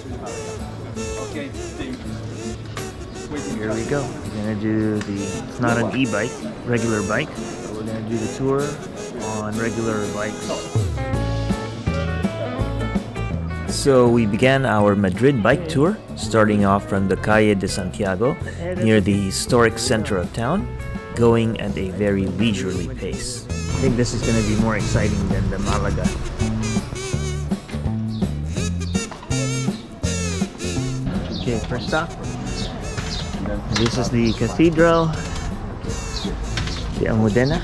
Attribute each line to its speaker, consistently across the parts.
Speaker 1: Here we go. We're gonna do it's not an e-bike, regular bike, but we're gonna do the tour on regular bikes. So we began our Madrid Bike Tour, starting off from the Calle de Santiago, near the historic center of town, going at a very leisurely pace. I think this is gonna be more exciting than the Malaga. Okay, first stop. This is the cathedral, the Almudena.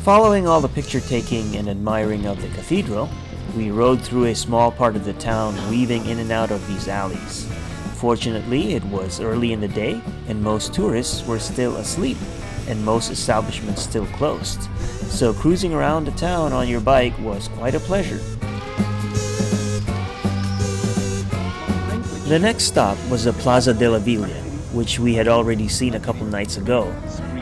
Speaker 1: Following all the picture taking and admiring of the cathedral, we rode through a small part of the town, weaving in and out of these alleys. Fortunately, it was early in the day and most tourists were still asleep and most establishments still closed. So cruising around the town on your bike was quite a pleasure. The next stop was the Plaza de la Villa, which we had already seen a couple nights ago.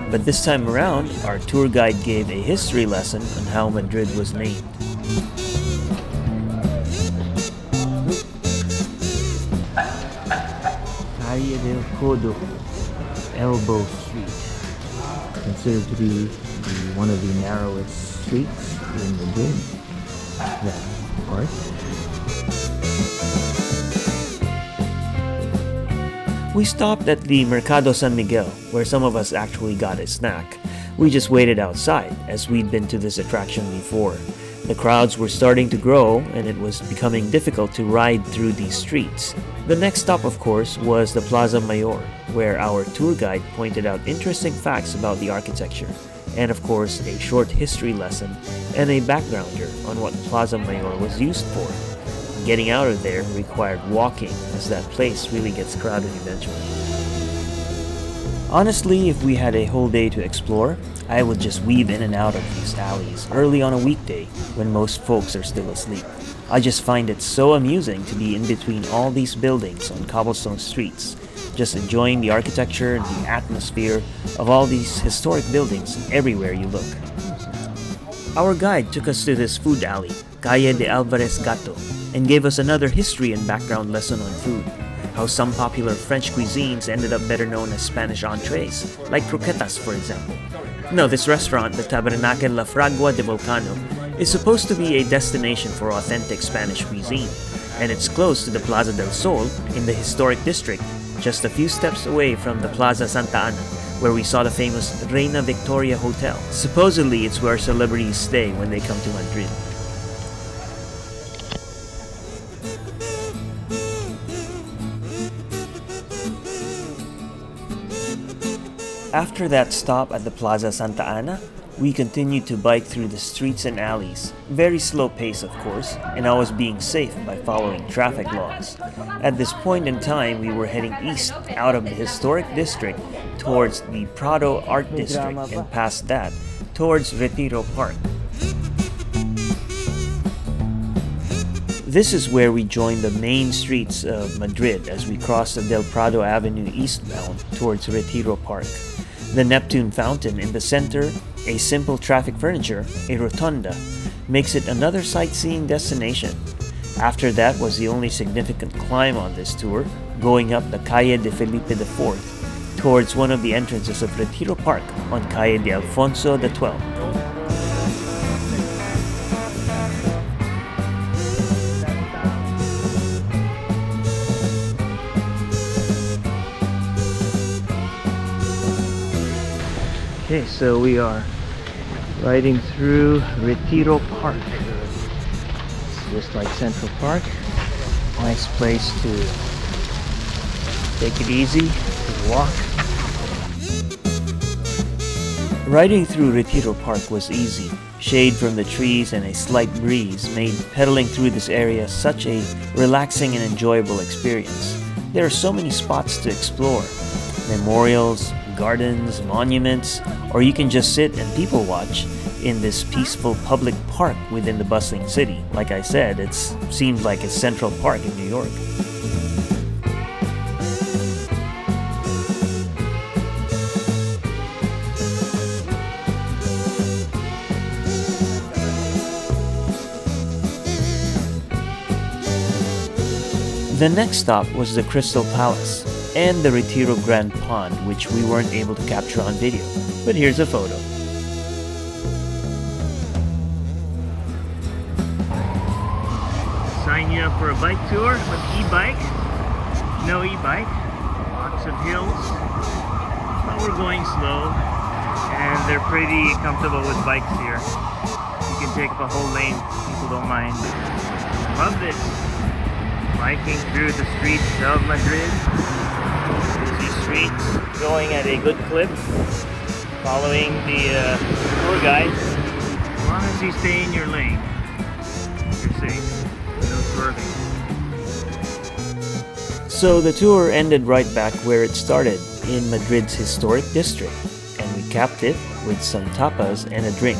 Speaker 1: But this time around, our tour guide gave a history lesson on how Madrid was named. Calle del Codo, Elbow Street, considered to be one of the narrowest streets in Madrid. That part. We stopped at the Mercado San Miguel, where some of us actually got a snack. We just waited outside, as we'd been to this attraction before. The crowds were starting to grow, and it was becoming difficult to ride through these streets. The next stop, of course, was the Plaza Mayor, where our tour guide pointed out interesting facts about the architecture, and of course, a short history lesson and a backgrounder on what Plaza Mayor was used for. Getting out of there required walking, as that place really gets crowded eventually. Honestly, if we had a whole day to explore, I would just weave in and out of these alleys early on a weekday when most folks are still asleep. I just find it so amusing to be in between all these buildings on cobblestone streets, just enjoying the architecture and the atmosphere of all these historic buildings everywhere you look. Our guide took us to this food alley, Calle de Alvarez Gato, and gave us another history and background lesson on food. How some popular French cuisines ended up better known as Spanish entrees, like croquetas for example. No, this restaurant, the Tabernacle La Fragua de Volcano, is supposed to be a destination for authentic Spanish cuisine, and it's close to the Plaza del Sol in the historic district, just a few steps away from the Plaza Santa Ana, where we saw the famous Reina Victoria Hotel. Supposedly, it's where celebrities stay when they come to Madrid. After that stop at the Plaza Santa Ana, we continued to bike through the streets and alleys. Very slow pace, of course, and I was being safe by following traffic laws. At this point in time, we were heading east out of the historic district towards the Prado Art District and past that, towards Retiro Park. This is where we joined the main streets of Madrid as we crossed the Del Prado Avenue eastbound towards Retiro Park. The Neptune Fountain in the center, a simple traffic furniture, a rotunda, makes it another sightseeing destination. After that was the only significant climb on this tour, going up the Calle de Felipe IV towards one of the entrances of Retiro Park on Calle de Alfonso XII. Okay, so we are riding through Retiro Park. It's just like Central Park. Nice place to take it easy, to walk. Riding through Retiro Park was easy. Shade from the trees and a slight breeze made pedaling through this area such a relaxing and enjoyable experience. There are so many spots to explore. Memorials, gardens, monuments, or you can just sit and people watch in this peaceful public park within the bustling city. Like I said, it seems like a Central Park in New York. The next stop was the Crystal Palace and the Retiro Grand Pond, which we weren't able to capture on video, but here's a photo. Sign you up for a bike tour with e-bike. No e-bike, lots of hills, but we're going slow and they're pretty comfortable with bikes here. You can take up a whole lane, people don't mind. Love this. Biking through the streets of Madrid. Busy streets, going at a good clip, following the tour guide. As long as you stay in your lane, you're safe. No swerving. So the tour ended right back where it started, in Madrid's historic district, and we capped it with some tapas and a drink.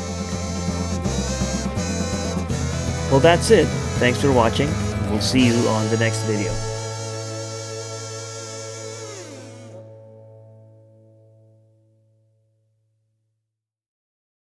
Speaker 1: Well, that's it. Thanks for watching. We'll see you on the next video.